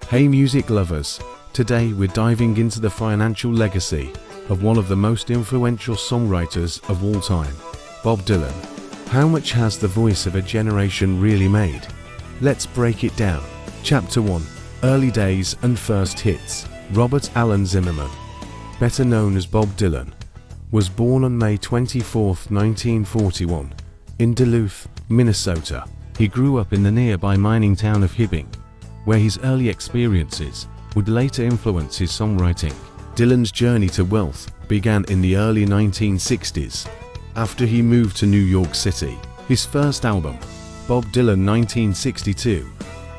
Hey music lovers, today we're diving into the financial legacy of one of the most influential songwriters of all time, Bob Dylan. How much has the voice of a generation really made? Let's break it down. Chapter 1. Early Days and First Hits. Robert Allen Zimmerman, better known as Bob Dylan, was born on May 24, 1941, in Duluth, Minnesota. He grew up in the nearby mining town of Hibbing, where his early experiences would later influence his songwriting. Dylan's journey to wealth began in the early 1960s, after he moved to New York City. His first album, Bob Dylan 1962,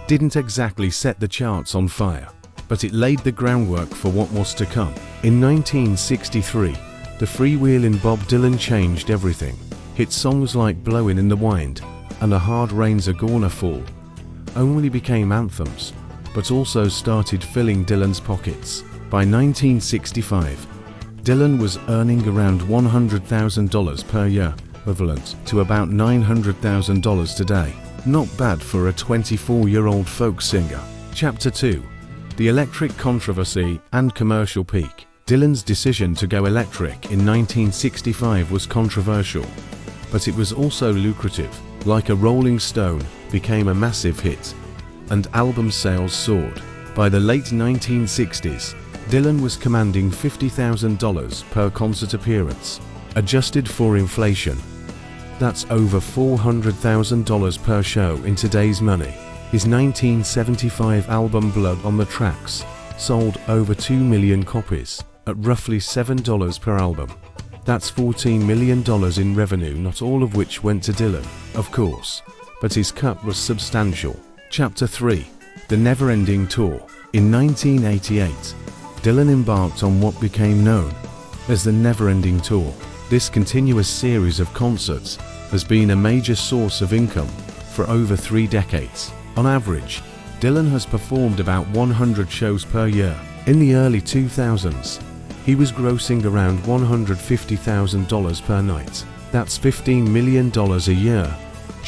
didn't exactly set the charts on fire, but it laid the groundwork for what was to come. In 1963, the freewheeling Bob Dylan changed everything. Hit songs like Blowin' in the Wind and A Hard Rain's a Gonna Fall only became anthems, but also started filling Dylan's pockets. By 1965, Dylan was earning around $100,000 per year, equivalent to about $900,000 today. Not bad for a 24-year-old folk singer. Chapter 2. The Electric Controversy and Commercial Peak. Dylan's decision to go electric in 1965 was controversial, but it was also lucrative. Like a Rolling Stone became a massive hit, and album sales soared. By the late 1960s, Dylan was commanding $50,000 per concert appearance. Adjusted for inflation, that's over $400,000 per show in today's money. His 1975 album Blood on the Tracks sold over 2 million copies, at roughly $7 per album. That's $14 million in revenue, not all of which went to Dylan, of course, but his cut was substantial. Chapter 3. The Never-Ending Tour. In 1988, Dylan embarked on what became known as the Never-Ending Tour. This continuous series of concerts has been a major source of income for over 3 decades. On average, Dylan has performed about 100 shows per year. In the early 2000s, he was grossing around $150,000 per night. That's $15 million a year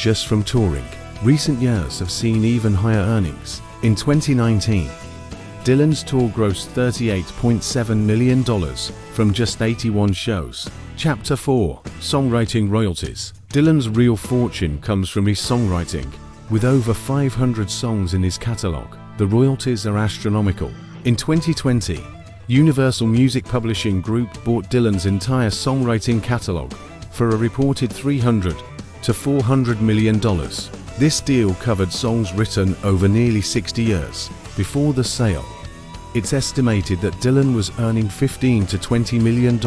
just from touring. Recent years have seen even higher earnings. In 2019, Dylan's tour grossed $38.7 million from just 81 shows. Chapter 4. Songwriting Royalties. Dylan's real fortune comes from his songwriting. With over 500 songs in his catalog, the royalties are astronomical. In 2020, Universal Music Publishing Group bought Dylan's entire songwriting catalog for a reported $300 to $400 million. This deal covered songs written over nearly 60 years. Before the sale, it's estimated that Dylan was earning $15 to $20 million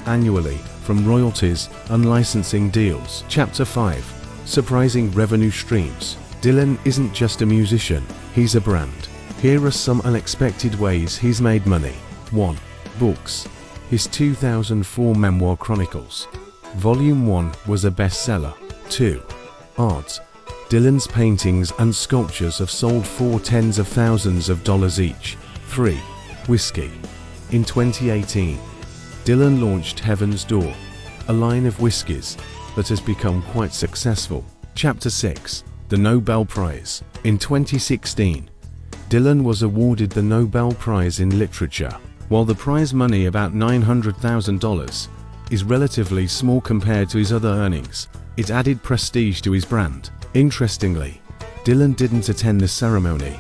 annually from royalties and licensing deals. Chapter 5. Surprising revenue streams. Dylan isn't just a musician, he's a brand. Here are some unexpected ways he's made money. 1. Books. His 2004 memoir Chronicles, Volume 1 was a bestseller. 2. Art. Dylan's paintings and sculptures have sold for tens of thousands of dollars each. 3. Whiskey. In 2018, Dylan launched Heaven's Door, a line of whiskies that has become quite successful. Chapter 6. The Nobel Prize. In 2016, Dylan was awarded the Nobel Prize in Literature. While the prize money, about $900,000, is relatively small compared to his other earnings, it added prestige to his brand. Interestingly, Dylan didn't attend the ceremony,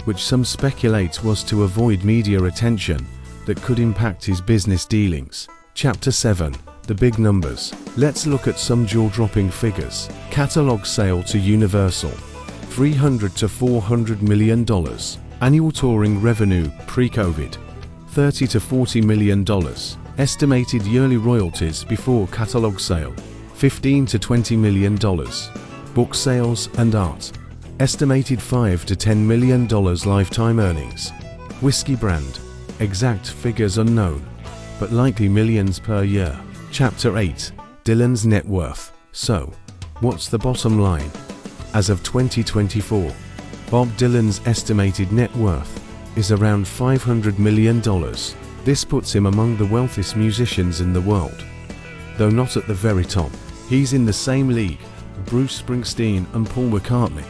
which some speculate was to avoid media attention that could impact his business dealings. Chapter 7. The Big Numbers. Let's look at some jaw-dropping figures. Catalog sale to Universal, $300 to $400 million. Annual touring revenue pre-COVID, $30 to $40 million. Estimated yearly royalties before catalog sale, $15 to $20 million. Book sales and art, estimated $5 to $10 million lifetime earnings. Whiskey brand, exact figures unknown, but likely millions per year. Chapter 8. Dylan's net worth. So, what's the bottom line? As of 2024, Bob Dylan's estimated net worth is around $500 million. This puts him among the wealthiest musicians in the world, though not at the very top. He's in the same league with Bruce Springsteen and Paul McCartney,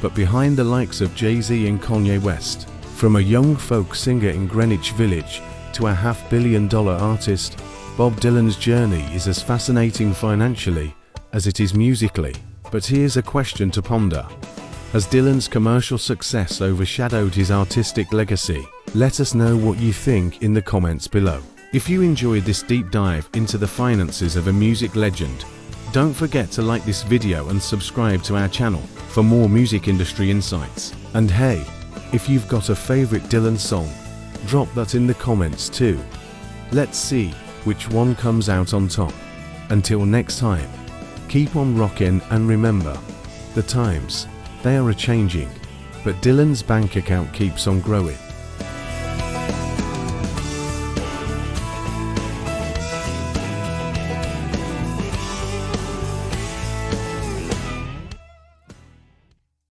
but behind the likes of Jay-Z and Kanye West. From a young folk singer in Greenwich Village to a $500 million artist, Bob Dylan's journey is as fascinating financially as it is musically. But here's a question to ponder. Has Dylan's commercial success overshadowed his artistic legacy? Let us know what you think in the comments below. If you enjoyed this deep dive into the finances of a music legend, don't forget to like this video and subscribe to our channel for more music industry insights. And hey, if you've got a favorite Dylan song, drop that in the comments too. Let's see which one comes out on top. Until next time, keep on rocking, and remember, the times, they are a-changing, but Dylan's bank account keeps on growing.